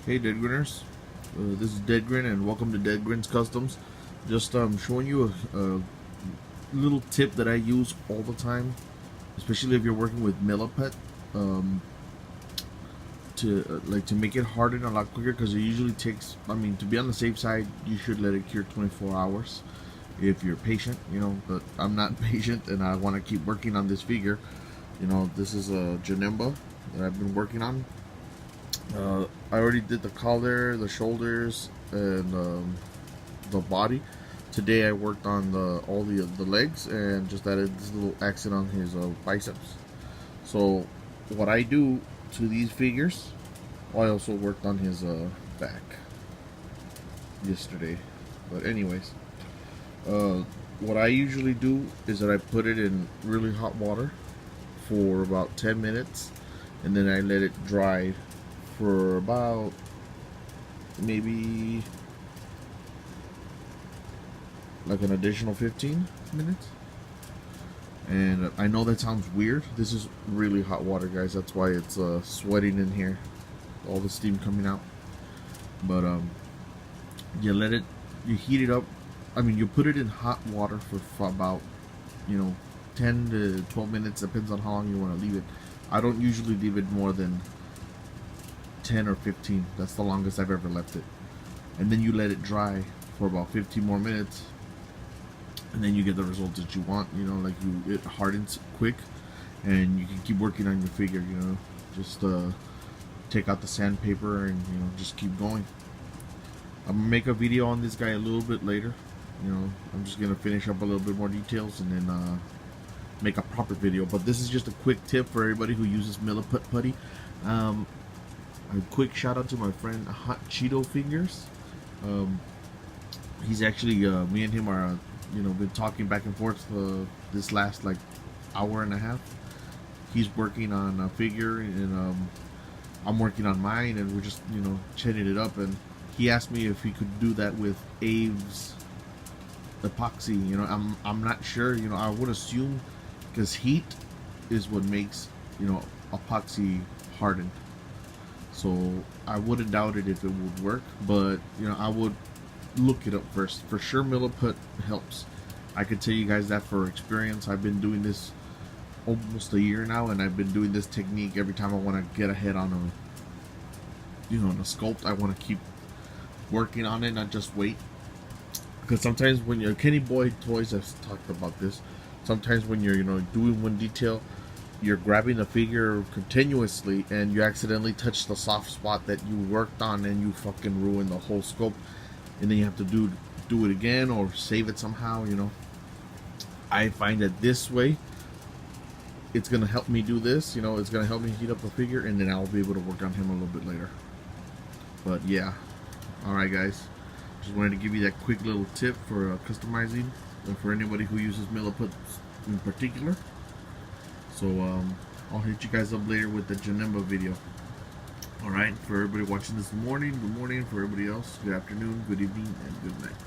Hey Deadgrinners, this is Deadgrin and welcome to Deadgrin's Customs. Just showing you a little tip that I use all the time, especially if you're working with Milliput, to make it harden a lot quicker, because it usually takes, I mean, to be on the safe side, you should let it cure 24 hours if you're patient, you know, but I'm not patient and I want to keep working on this figure. You know, this is a Janemba that I've been working on. I already did the collar, the shoulders, and the body. Today I worked on all the legs and just added this little accent on his biceps. So what I do to these figures, I also worked on his back yesterday. But anyways, what I usually do is that I put it in really hot water for about 10 minutes and then I let it dry for about maybe like an additional 15 minutes. And I know that sounds weird. This is really hot water, guys. That's why it's sweating in here, all the steam coming out. But you heat it up. I mean, you put it in hot water for about, 10 to 12 minutes, depends on how long you want to leave it. I don't usually leave it more than 10 or 15. That's the longest I've ever left it. And then you let it dry for about 15 more minutes, and then you get the results that you want. It hardens quick and you can keep working on your figure. Just take out the sandpaper and just keep going. I'm gonna make a video on this guy a little bit later. I'm just gonna finish up a little bit more details and then make a proper video. But this is just a quick tip for everybody who uses Milliput putty. A quick shout out to my friend Hot Cheeto Fingers. He's actually me and him are been talking back and forth this last like hour and a half. He's working on a figure and I'm working on mine, and we're just chatting it up, and he asked me if he could do that with Abe's epoxy. I'm not sure. I would assume, because heat is what makes epoxy hardened. So I wouldn't doubt it if it would work, but I would look it up first. For sure Milliput helps. I could tell you guys that for experience. I've been doing this almost a year now, and I've been doing this technique every time I want to get ahead on a on a sculpt. I want to keep working on it, not just wait. Because sometimes when you're Kenny Boy Toys has talked about this, sometimes when you're doing one detail, you're grabbing the figure continuously and you accidentally touch the soft spot that you worked on, and you fucking ruin the whole scope, and then you have to do it again or save it somehow. I find that this way it's gonna help me do this. It's gonna help me heat up the figure, and then I'll be able to work on him a little bit later. But yeah, alright guys, just wanted to give you that quick little tip for customizing, and for anybody who uses Milliput in particular. So I'll hit you guys up later with the Janemba video. Alright, for everybody watching this morning, good morning. For everybody else, good afternoon, good evening, and good night.